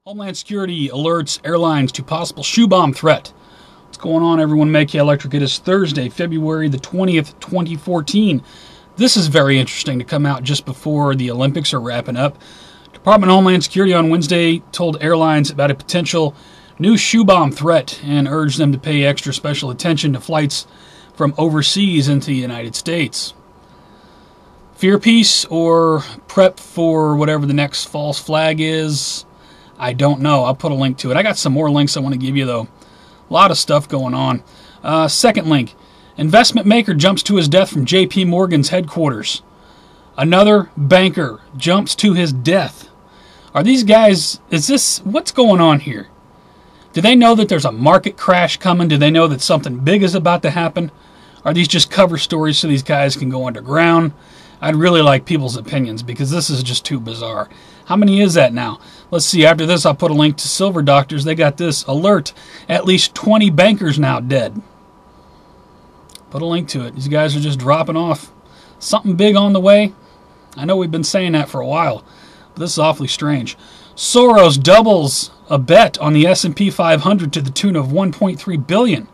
Homeland Security alerts airlines to possible shoe bomb threat. What's going on, everyone? MaKaElectric. It is Thursday, February the 20th, 2014. This is very interesting to come out just before the Olympics are wrapping up. Department of Homeland Security on Wednesday told airlines about a potential new shoe bomb threat and urged them to pay extra special attention to flights from overseas into the United States. Fear piece or prep for whatever the next false flag is? I don't know. I'll put a link to it. I got some more links I want to give you, though. A lot of stuff going on. Second link. Investment maker jumps to his death from J.P. Morgan's headquarters. Another banker jumps to his death. Are these guys... what's going on here? Do they know that there's a market crash coming? Do they know that something big is about to happen? Are these just cover stories so these guys can go underground? I'd really like people's opinions because this is just too bizarre. How many is that now? Let's see. After this, I'll put a link to Silver Doctors. They got this alert. At least 20 bankers now dead. Put a link to it. These guys are just dropping off. Something big on the way. I know we've been saying that for a while, but this is awfully strange. Soros doubles a bet on the S&P 500 to the tune of $1.3 billion.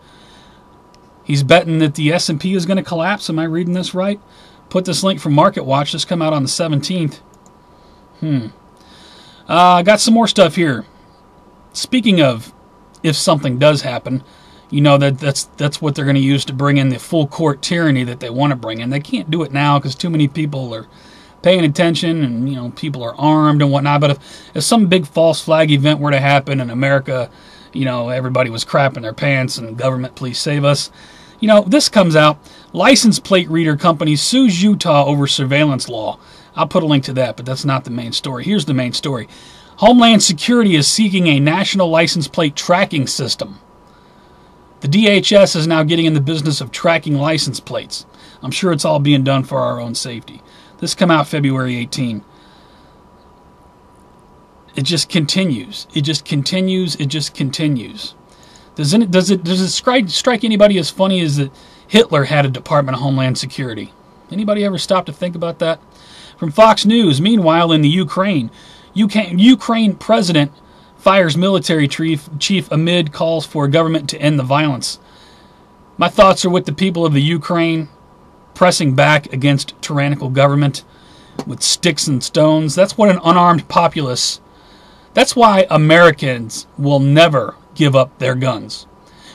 He's betting that the S&P is going to collapse. Am I reading this right? Put this link from Market Watch. This come out on the 17th. I got some more stuff here. Speaking of, if something does happen, you know that's what they're going to use to bring in the full court tyranny that they want to bring in. They can't do it now because too many people are paying attention and people are armed and whatnot. But if some big false flag event were to happen in America, everybody was crapping their pants and government, please save us. This comes out. License plate reader company sues Utah over surveillance law. I'll put a link to that, but that's not the main story. Here's the main story. Homeland Security is seeking a national license plate tracking system. The DHS is now getting in the business of tracking license plates. I'm sure it's all being done for our own safety. This come out February 18. It just continues. It just continues. It just continues. Does it strike anybody as funny as that Hitler had a Department of Homeland Security? Anybody ever stop to think about that? From Fox News, meanwhile in the Ukraine president fires military chief amid calls for government to end the violence. My thoughts are with the people of the Ukraine pressing back against tyrannical government with sticks and stones. That's what an unarmed populace. That's why Americans will never give up their guns.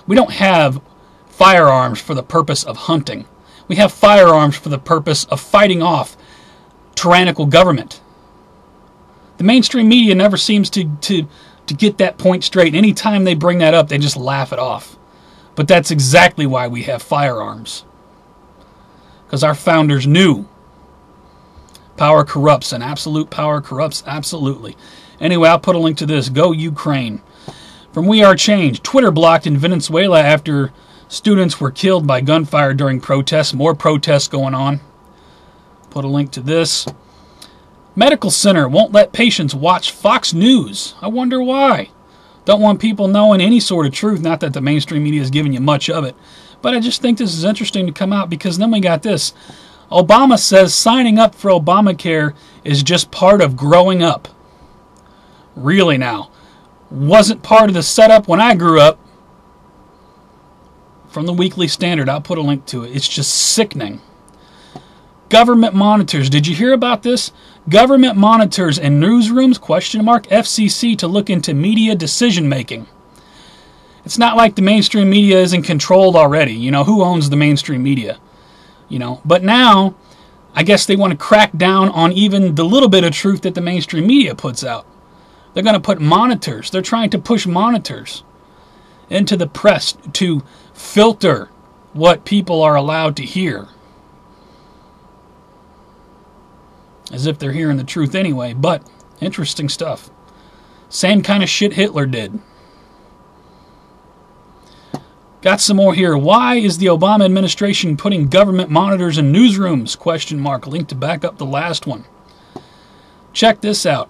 We don't have firearms for the purpose of hunting. We have firearms for the purpose of fighting off tyrannical government. The mainstream media never seems to get that point straight. Anytime they bring that up, they just laugh it off. But that's exactly why we have firearms. Because our founders knew power corrupts, and absolute power corrupts absolutely. Anyway, I'll put a link to this. Go Ukraine. From We Are Change, Twitter blocked in Venezuela after students were killed by gunfire during protests. More protests going on. Put a link to this. Medical center won't let patients watch Fox News. I wonder why. Don't want people knowing any sort of truth. Not that the mainstream media is giving you much of it. But I just think this is interesting to come out because then we got this. Obama says signing up for Obamacare is just part of growing up. Really now. Wasn't part of the setup when I grew up. From the Weekly Standard, I'll put a link to it. It's just sickening. Government monitors. Did you hear about this? Government monitors and newsrooms, FCC to look into media decision making. It's not like the mainstream media isn't controlled already. Who owns the mainstream media? But now, I guess they want to crack down on even the little bit of truth that the mainstream media puts out. They're going to put monitors. They're trying to push monitors into the press to filter what people are allowed to hear. As if they're hearing the truth anyway, but interesting stuff. Same kind of shit Hitler did. Got some more here. Why is the Obama administration putting government monitors in newsrooms? Link to back up the last one. Check this out.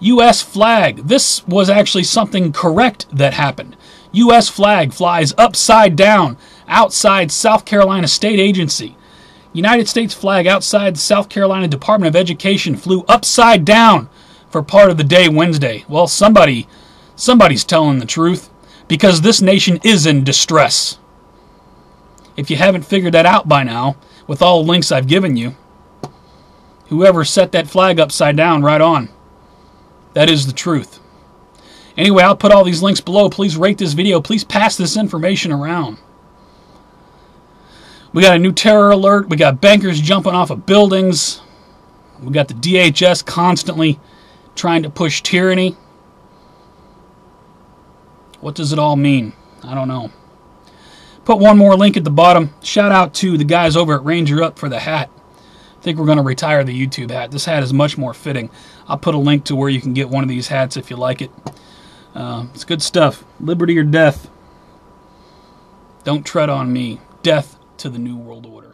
U.S. flag. This was actually something correct that happened. U.S. flag flies upside down outside South Carolina State Agency. United States flag outside the South Carolina Department of Education flew upside down for part of the day Wednesday. Well, somebody's telling the truth, because this nation is in distress. If you haven't figured that out by now, with all the links I've given you, whoever set that flag upside down, right on. That is the truth. Anyway, I'll put all these links below. Please rate this video. Please pass this information around. We got a new terror alert. We got bankers jumping off of buildings. We got the DHS constantly trying to push tyranny. What does it all mean? I don't know. Put one more link at the bottom. Shout out to the guys over at Ranger Up for the hat. I think we're going to retire the YouTube hat. This hat is much more fitting. I'll put a link to where you can get one of these hats if you like it. It's good stuff. Liberty or death. Don't tread on me. Death to the New World Order.